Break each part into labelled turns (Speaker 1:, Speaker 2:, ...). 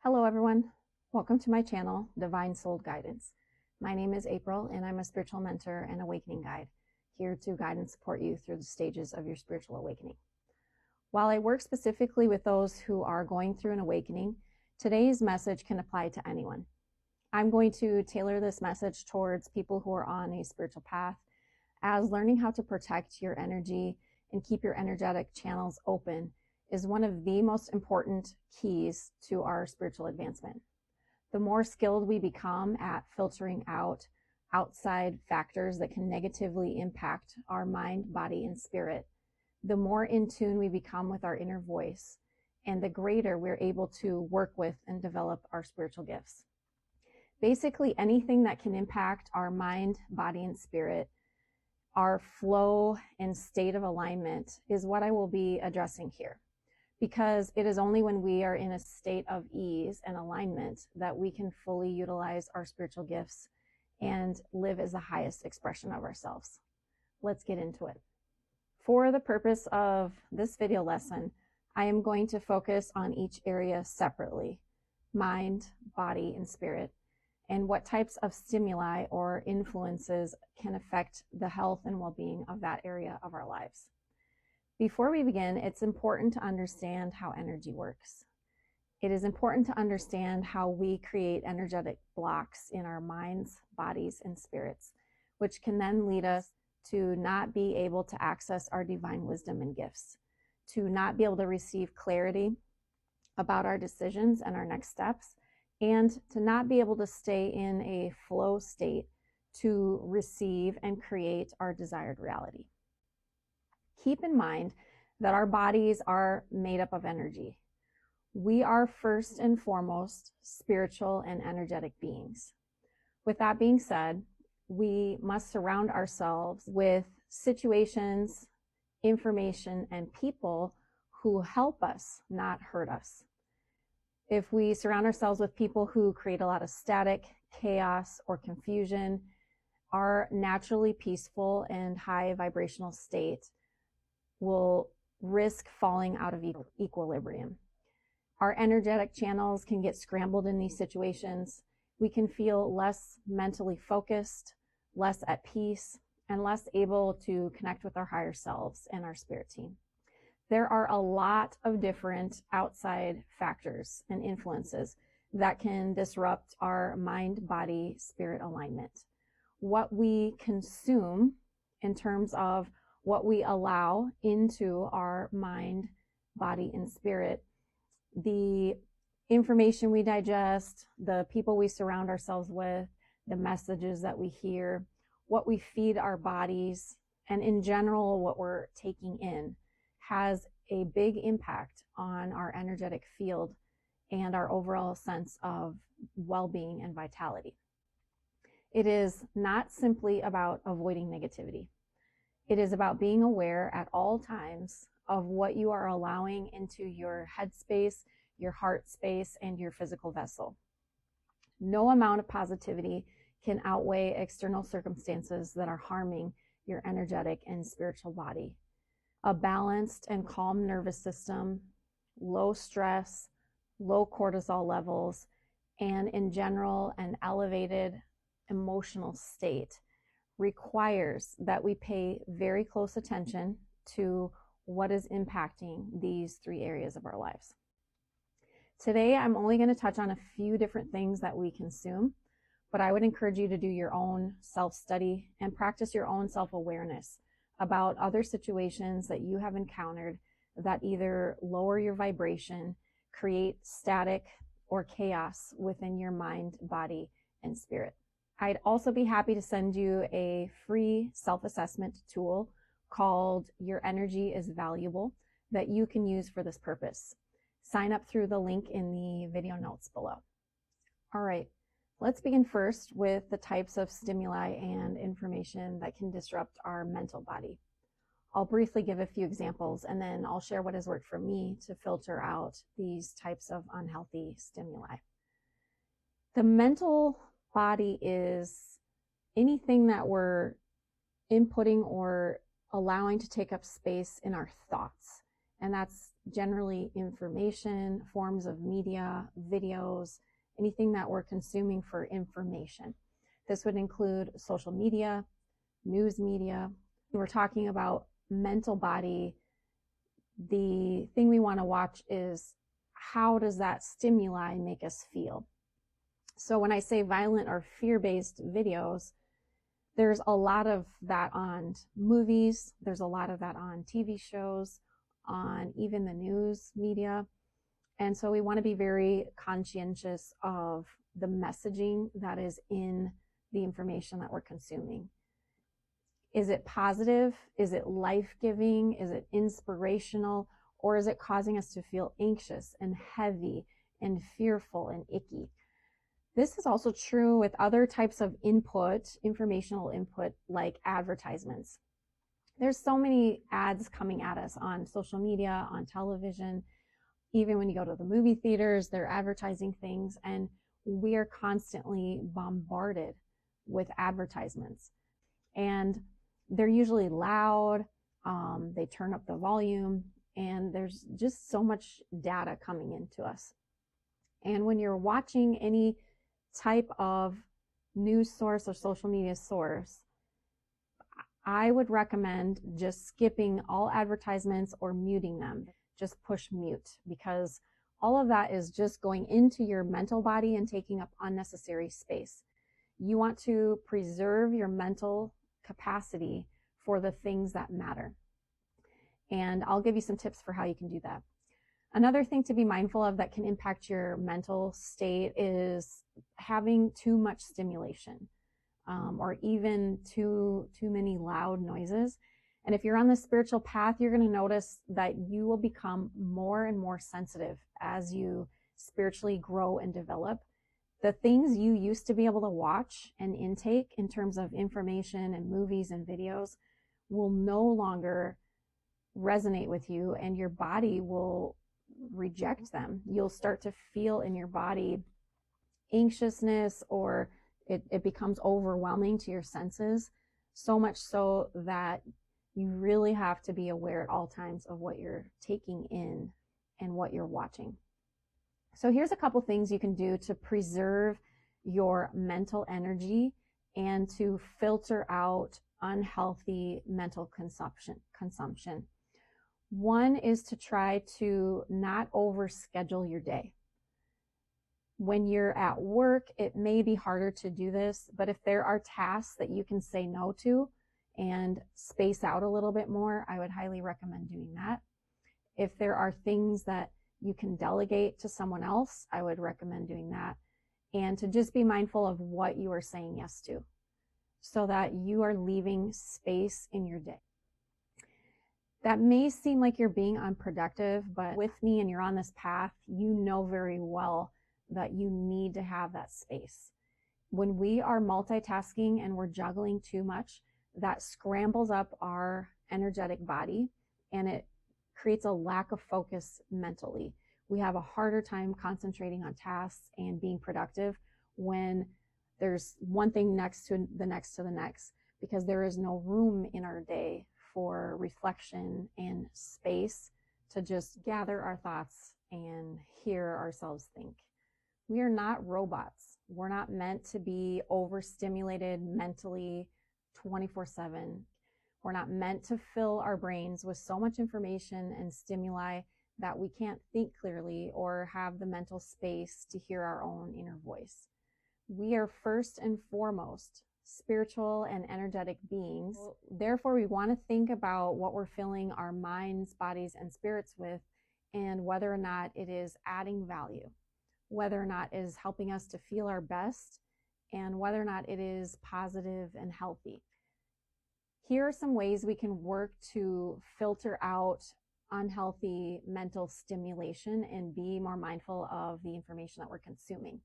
Speaker 1: Hello everyone, welcome to my channel, Divine Soul Guidance. My name is April and I'm a spiritual mentor and awakening guide, here to guide and support you through the stages of your spiritual awakening. While I work specifically with those who are going through an awakening, today's message can apply to anyone. I'm going to tailor this message towards people who are on a spiritual path, as learning how to protect your energy and keep your energetic channels open is one of the most important keys to our spiritual advancement. The more skilled we become at filtering out outside factors that can negatively impact our mind, body, and spirit, the more in tune we become with our inner voice, and the greater we're able to work with and develop our spiritual gifts. Basically, anything that can impact our mind, body, and spirit, our flow and state of alignment, is what I will be addressing here. Because it is only when we are in a state of ease and alignment that we can fully utilize our spiritual gifts and live as the highest expression of ourselves. Let's get into it. For the purpose of this video lesson, I am going to focus on each area separately: mind, body, and spirit, and what types of stimuli or influences can affect the health and well-being of that area of our lives. Before we begin, it's important to understand how energy works. It is important to understand how we create energetic blocks in our minds, bodies, and spirits, which can then lead us to not be able to access our divine wisdom and gifts, to not be able to receive clarity about our decisions and our next steps, and to not be able to stay in a flow state to receive and create our desired reality. Keep in mind that our bodies are made up of energy. We are first and foremost spiritual and energetic beings. With that being said, we must surround ourselves with situations, information, and people who help us, not hurt us. If we surround ourselves with people who create a lot of static, chaos, or confusion, our naturally peaceful and high vibrational state will risk falling out of equilibrium. Our energetic channels can get scrambled in these situations. We can feel less mentally focused, less at peace, and less able to connect with our higher selves and our spirit team. There are a lot of different outside factors and influences that can disrupt our mind, body, spirit alignment. What we consume in terms of what we allow into our mind, body, and spirit, the information we digest, the people we surround ourselves with, the messages that we hear, what we feed our bodies, and in general, what we're taking in, has a big impact on our energetic field and our overall sense of well-being and vitality. It is not simply about avoiding negativity. It is about being aware at all times of what you are allowing into your head space, your heart space, and your physical vessel. No amount of positivity can outweigh external circumstances that are harming your energetic and spiritual body. A balanced and calm nervous system, low stress, low cortisol levels, and in general, an elevated emotional state requires that we pay very close attention to what is impacting these three areas of our lives. Today, I'm only going to touch on a few different things that we consume, but I would encourage you to do your own self-study and practice your own self-awareness about other situations that you have encountered that either lower your vibration, create static or chaos within your mind, body, and spirit. I'd also be happy to send you a free self-assessment tool called Your Energy is Valuable that you can use for this purpose. Sign up through the link in the video notes below. All right, let's begin first with the types of stimuli and information that can disrupt our mental body. I'll briefly give a few examples and then I'll share what has worked for me to filter out these types of unhealthy stimuli. The mental body is anything that we're inputting or allowing to take up space in our thoughts And that's generally information, forms of media, videos, anything that we're consuming for information. This would include social media, news media. We're talking about mental body. The thing we want to watch is, how does that stimuli make us feel? So when I say violent or fear-based videos, there's a lot of that on movies. There's a lot of that on TV shows, on even the news media. And so we want to be very conscientious of the messaging that is in the information that we're consuming. Is it positive? Is it life-giving? Is it inspirational? Or is it causing us to feel anxious and heavy and fearful and icky? This is also true with other types of input, informational input, like advertisements. There's so many ads coming at us on social media, on television. Even when you go to the movie theaters, they're advertising things, and we are constantly bombarded with advertisements. And they're usually loud, they turn up the volume, and there's just so much data coming into us. And when you're watching any type of news source or social media source, I would recommend just skipping all advertisements or muting them. Just push mute, because all of that is just going into your mental body and taking up unnecessary space. You want to preserve your mental capacity for the things that matter. And I'll give you some tips for how you can do that. Another thing to be mindful of that can impact your mental state is having too much stimulation, or even too many loud noises. And if you're on the spiritual path, you're going to notice that you will become more and more sensitive as you spiritually grow and develop. The things you used to be able to watch and intake in terms of information and movies and videos will no longer resonate with you, and your body will reject them. You'll start to feel in your body anxiousness, or it becomes overwhelming to your senses, so much so that you really have to be aware at all times of what you're taking in and what you're watching. So here's a couple things you can do to preserve your mental energy and to filter out unhealthy mental consumption. One is to try to not overschedule your day. When you're at work, it may be harder to do this, but if there are tasks that you can say no to and space out a little bit more, I would highly recommend doing that. If there are things that you can delegate to someone else, I would recommend doing that. And to just be mindful of what you are saying yes to, so that you are leaving space in your day. That may seem like you're being unproductive, but with me and you're on this path, you know very well that you need to have that space. When we are multitasking and we're juggling too much, that scrambles up our energetic body and it creates a lack of focus mentally. We have a harder time concentrating on tasks and being productive when there's one thing next to the next to the next, because there is no room in our day for reflection and space to just gather our thoughts and hear ourselves think. We are not robots. We're not meant to be overstimulated mentally 24/7. We're not meant to fill our brains with so much information and stimuli that we can't think clearly or have the mental space to hear our own inner voice. We are first and foremost spiritual and energetic beings. Therefore, we want to think about what we're filling our minds, bodies, and spirits with, and whether or not it is adding value, whether or not it is helping us to feel our best, and whether or not it is positive and healthy. Here are some ways we can work to filter out unhealthy mental stimulation and be more mindful of the information that we're consuming.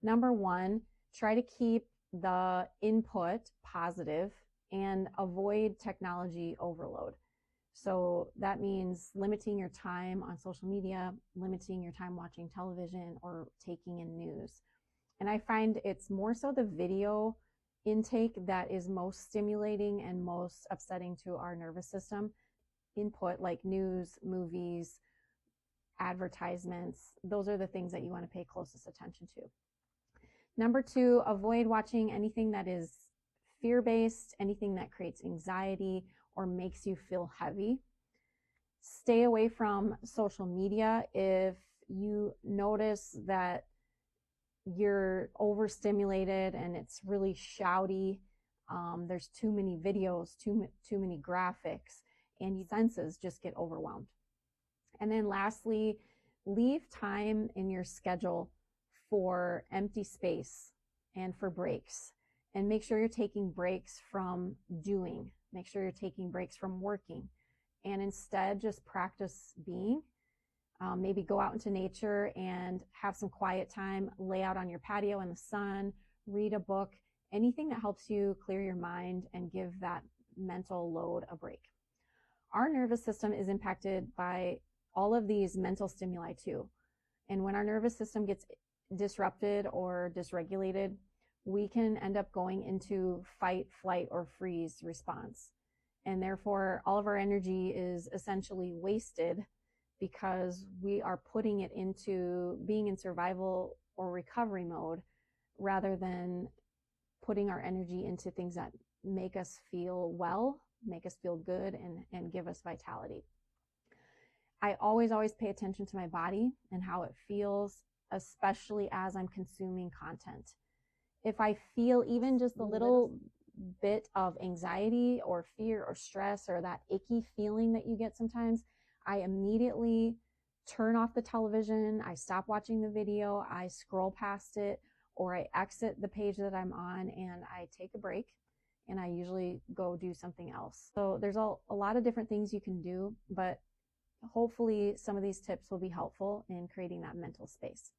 Speaker 1: Number one, try to keep the input positive and avoid technology overload. So that means limiting your time on social media, limiting your time watching television or taking in news. And I find it's more so the video intake that is most stimulating and most upsetting to our nervous system. input like news, movies, advertisements. Those are the things that you want to pay closest attention to. Number 2, avoid watching anything that is fear-based, anything that creates anxiety or makes you feel heavy. Stay away from social media if you notice that you're overstimulated and it's really shouty. There's too many videos, too many graphics, and your senses just get overwhelmed. And then lastly, leave time in your schedule for empty space and for breaks. And make sure you're taking breaks from doing. Make sure you're taking breaks from working. And instead, just practice being. Maybe go out into nature and have some quiet time, lay out on your patio in the sun, read a book, anything that helps you clear your mind and give that mental load a break. Our nervous system is impacted by all of these mental stimuli too. And when our nervous system gets disrupted or dysregulated, we can end up going into fight, flight, or freeze response. And therefore, all of our energy is essentially wasted because we are putting it into being in survival or recovery mode rather than putting our energy into things that make us feel well, make us feel good, and give us vitality. I always pay attention to my body and how it feels, especially as I'm consuming content. If I feel even just a little bit of anxiety or fear or stress or that icky feeling that you get sometimes, I immediately turn off the television, I stop watching the video, I scroll past it, or I exit the page that I'm on and I take a break, and I usually go do something else. So there's a lot of different things you can do, but hopefully some of these tips will be helpful in creating that mental space.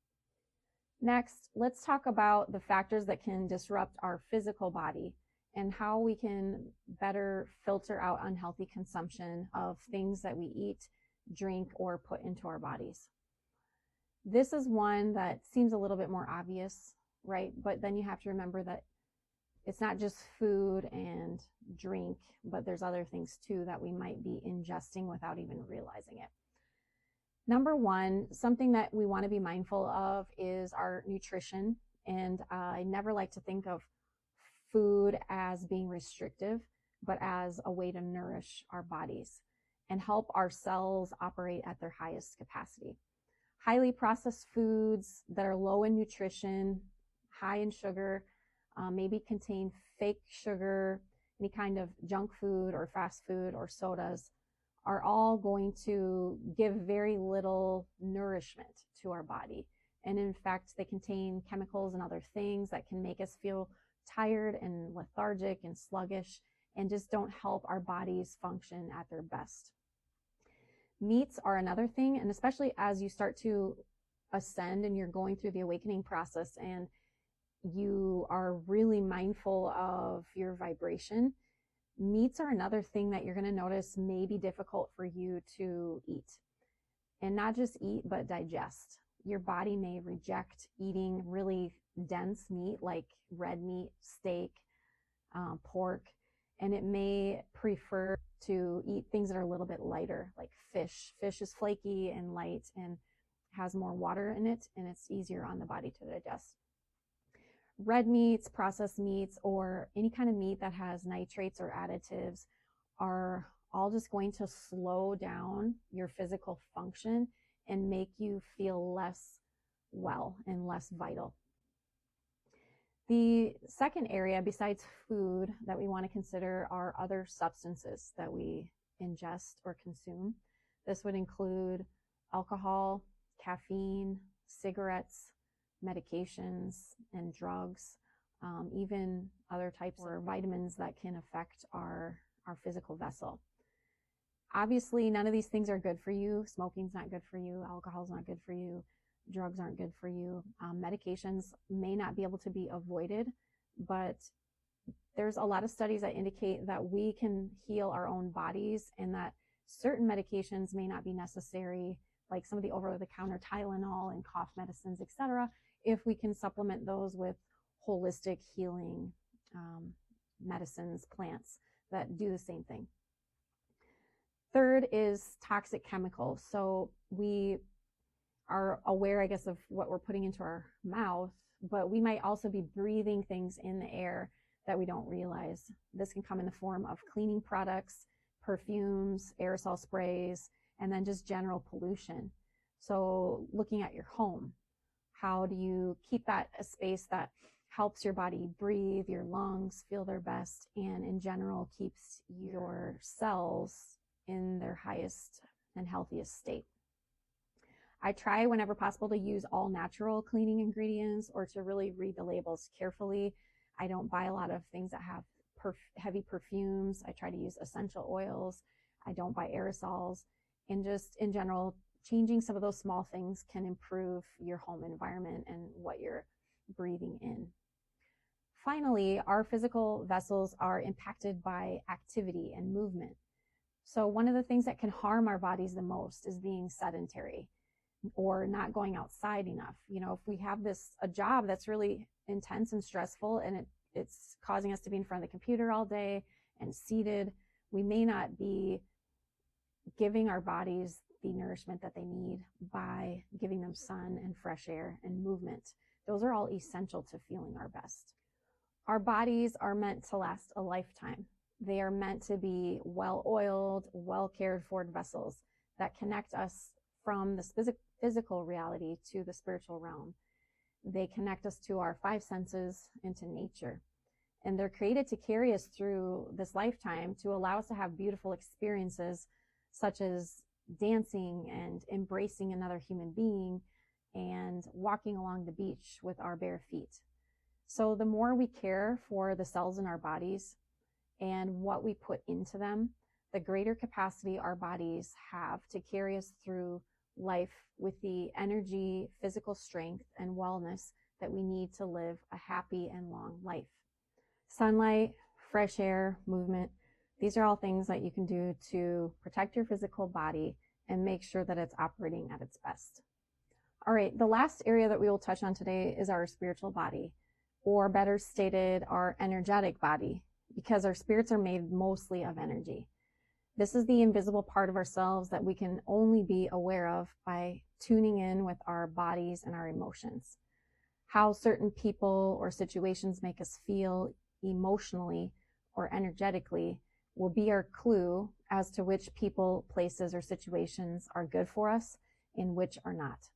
Speaker 1: Next, let's talk about the factors that can disrupt our physical body and how we can better filter out unhealthy consumption of things that we eat, drink, or put into our bodies. This is one that seems a little bit more obvious, right? But then you have to remember that it's not just food and drink, but there's other things too that we might be ingesting without even realizing it. Number 1, something that we want to be mindful of is our nutrition. And I never like to think of food as being restrictive, but as a way to nourish our bodies and help our cells operate at their highest capacity. Highly processed foods that are low in nutrition, high in sugar, maybe contain fake sugar, any kind of junk food or fast food or sodas, are all going to give very little nourishment to our body. And in fact, they contain chemicals and other things that can make us feel tired and lethargic and sluggish and just don't help our bodies function at their best. Meats are another thing, and especially as you start to ascend and you're going through the awakening process and you are really mindful of your vibration, meats are another thing that you're going to notice may be difficult for you to eat. And not just eat, but digest. Your body may reject eating really dense meat like red meat, steak, pork, and it may prefer to eat things that are a little bit lighter, like fish. Fish is flaky and light and has more water in it, and it's easier on the body to digest. Red meats, processed meats, or any kind of meat that has nitrates or additives are all just going to slow down your physical function and make you feel less well and less vital. The second area besides food that we want to consider are other substances that we ingest or consume. This would include alcohol, caffeine, cigarettes, medications, and drugs, even other types of vitamins that can affect our physical vessel. Obviously, none of these things are good for you. Smoking's not good for you. Alcohol's not good for you. Drugs aren't good for you. Medications may not be able to be avoided, but there's a lot of studies that indicate that we can heal our own bodies and that certain medications may not be necessary, like some of the over-the-counter Tylenol and cough medicines, etc., if we can supplement those with holistic healing medicines, plants that do the same thing. Third is toxic chemicals. So we are aware, I guess, of what we're putting into our mouth, but we might also be breathing things in the air that we don't realize. This can come in the form of cleaning products, perfumes, aerosol sprays, and then just general pollution. So looking at your home, how do you keep that a space that helps your body breathe, your lungs feel their best, and in general keeps your cells in their highest and healthiest state? I try whenever possible to use all natural cleaning ingredients or to really read the labels carefully. I don't buy a lot of things that have heavy perfumes. I try to use essential oils. I don't buy aerosols. And just in general, changing some of those small things can improve your home environment and what you're breathing in. Finally, our physical vessels are impacted by activity and movement. So one of the things that can harm our bodies the most is being sedentary or not going outside enough. You know, if we have a job that's really intense and stressful and it's causing us to be in front of the computer all day and seated, we may not be giving our bodies the nourishment that they need by giving them sun and fresh air and movement. Those are all essential to feeling our best. Our bodies are meant to last a lifetime. They are meant to be well-oiled, well-cared for vessels that connect us from this physical reality to the spiritual realm. They connect us to our five senses and to nature. And they're created to carry us through this lifetime to allow us to have beautiful experiences such as dancing and embracing another human being and walking along the beach with our bare feet. So the more we care for the cells in our bodies and what we put into them, the greater capacity our bodies have to carry us through life with the energy, physical strength, and wellness that we need to live a happy and long life. Sunlight, fresh air, movement, these are all things that you can do to protect your physical body and make sure that it's operating at its best. All right, the last area that we will touch on today is our spiritual body, or better stated, our energetic body, because our spirits are made mostly of energy. This is the invisible part of ourselves that we can only be aware of by tuning in with our bodies and our emotions. How certain people or situations make us feel emotionally or energetically will be our clue as to which people, places, or situations are good for us and which are not.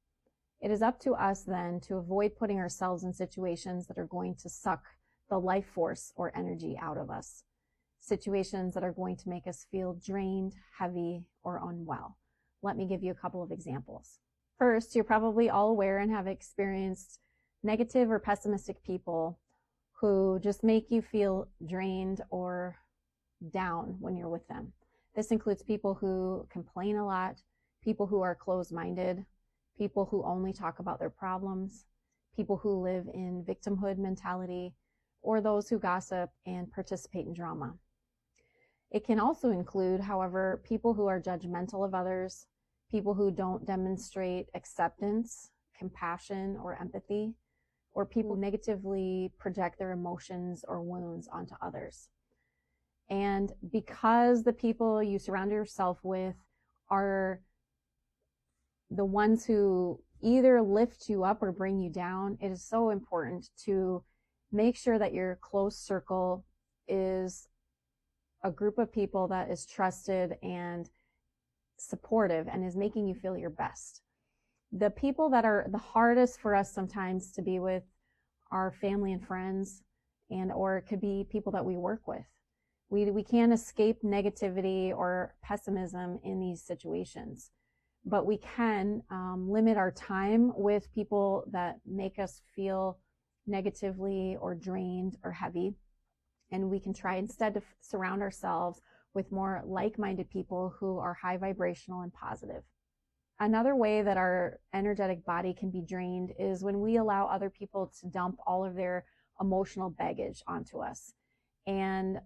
Speaker 1: It is up to us then to avoid putting ourselves in situations that are going to suck the life force or energy out of us. Situations that are going to make us feel drained, heavy, or unwell. Let me give you a couple of examples. First, you're probably all aware and have experienced negative or pessimistic people who just make you feel drained or down when you're with them. This includes people who complain a lot, people who are closed-minded, people who only talk about their problems, people who live in victimhood mentality, or those who gossip and participate in drama. It can also include, however, people who are judgmental of others, people who don't demonstrate acceptance, compassion, or empathy, or people who negatively project their emotions or wounds onto others. And because the people you surround yourself with are the ones who either lift you up or bring you down, it is so important to make sure that your close circle is a group of people that is trusted and supportive and is making you feel your best. The people that are the hardest for us sometimes to be with are family and friends, or it could be people that we work with. We can't escape negativity or pessimism in these situations, but we can limit our time with people that make us feel negatively or drained or heavy. And we can try instead to surround ourselves with more like-minded people who are high vibrational and positive. Another way that our energetic body can be drained is when we allow other people to dump all of their emotional baggage onto us. And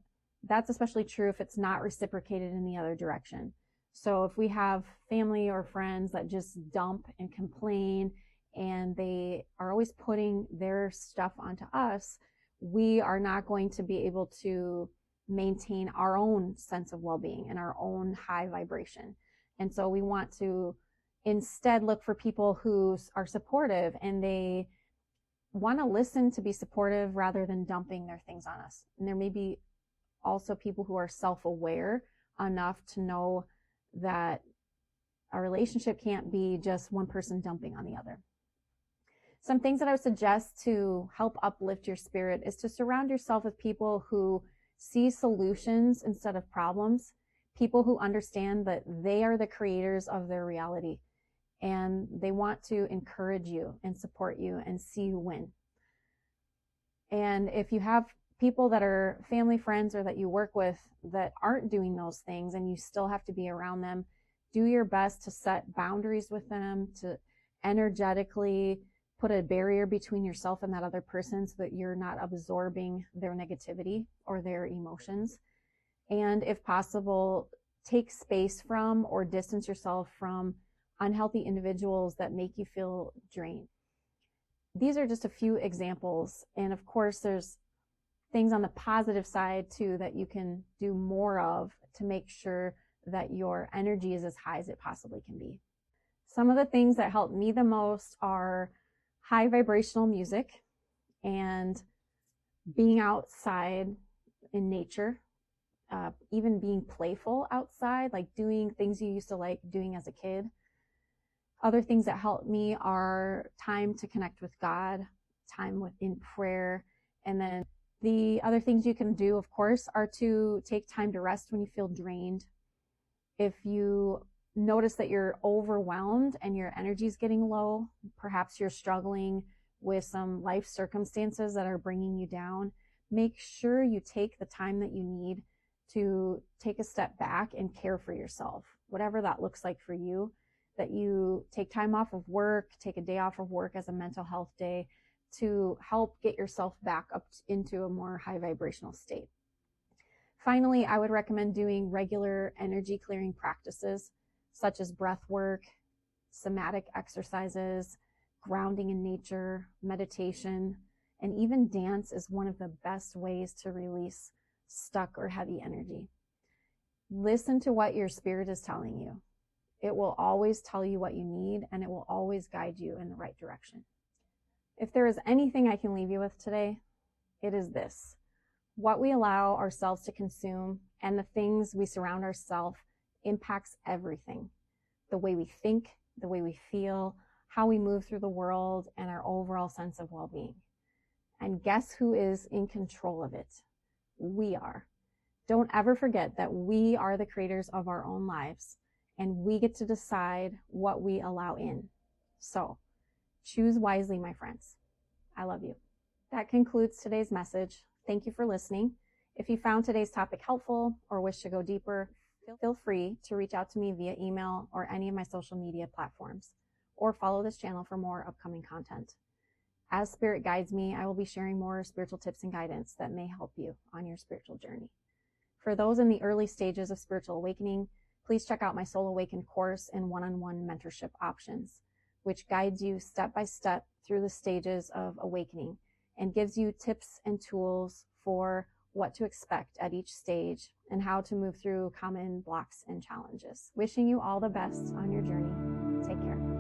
Speaker 1: that's especially true if it's not reciprocated in the other direction. So if we have family or friends that just dump and complain and they are always putting their stuff onto us, we are not going to be able to maintain our own sense of well-being and our own high vibration. And so we want to instead look for people who are supportive and they want to listen to be supportive rather than dumping their things on us. And there may be also people who are self-aware enough to know that a relationship can't be just one person dumping on the other. Some things that I would suggest to help uplift your spirit is to surround yourself with people who see solutions instead of problems, people who understand that they are the creators of their reality and they want to encourage you and support you and see you win. And if you have people that are family, friends, or that you work with that aren't doing those things and you still have to be around them, do your best to set boundaries with them, to energetically put a barrier between yourself and that other person so that you're not absorbing their negativity or their emotions. And if possible, take space from or distance yourself from unhealthy individuals that make you feel drained. These are just a few examples. And of course, there's things on the positive side too that you can do more of to make sure that your energy is as high as it possibly can be. Some of the things that help me the most are high vibrational music and being outside in nature, even being playful outside, like doing things you used to like doing as a kid. Other things that help me are time to connect with God, time in prayer, and then the other things you can do, of course, are to take time to rest when you feel drained. If you notice that you're overwhelmed and your energy is getting low, perhaps you're struggling with some life circumstances that are bringing you down, make sure you take the time that you need to take a step back and care for yourself, whatever that looks like for you, that you take time off of work, take a day off of work as a mental health day to help get yourself back up into a more high vibrational state. Finally, I would recommend doing regular energy clearing practices such as breath work, somatic exercises, grounding in nature, meditation, and even dance is one of the best ways to release stuck or heavy energy. Listen to what your spirit is telling you. It will always tell you what you need, and it will always guide you in the right direction. If there is anything I can leave you with today, it is this. What we allow ourselves to consume and the things we surround ourselves impacts everything. The way we think, the way we feel, how we move through the world, and our overall sense of well-being. And guess who is in control of it? We are. Don't ever forget that we are the creators of our own lives, and we get to decide what we allow in. So, choose wisely, my friends. I love you. That concludes today's message. Thank you for listening. If you found today's topic helpful or wish to go deeper, feel free to reach out to me via email or any of my social media platforms, or follow this channel for more upcoming content. As Spirit guides me, I will be sharing more spiritual tips and guidance that may help you on your spiritual journey. For those in the early stages of spiritual awakening, please check out my Soul Awakened course and one-on-one mentorship options, which guides you step by step through the stages of awakening and gives you tips and tools for what to expect at each stage and how to move through common blocks and challenges. Wishing you all the best on your journey. Take care.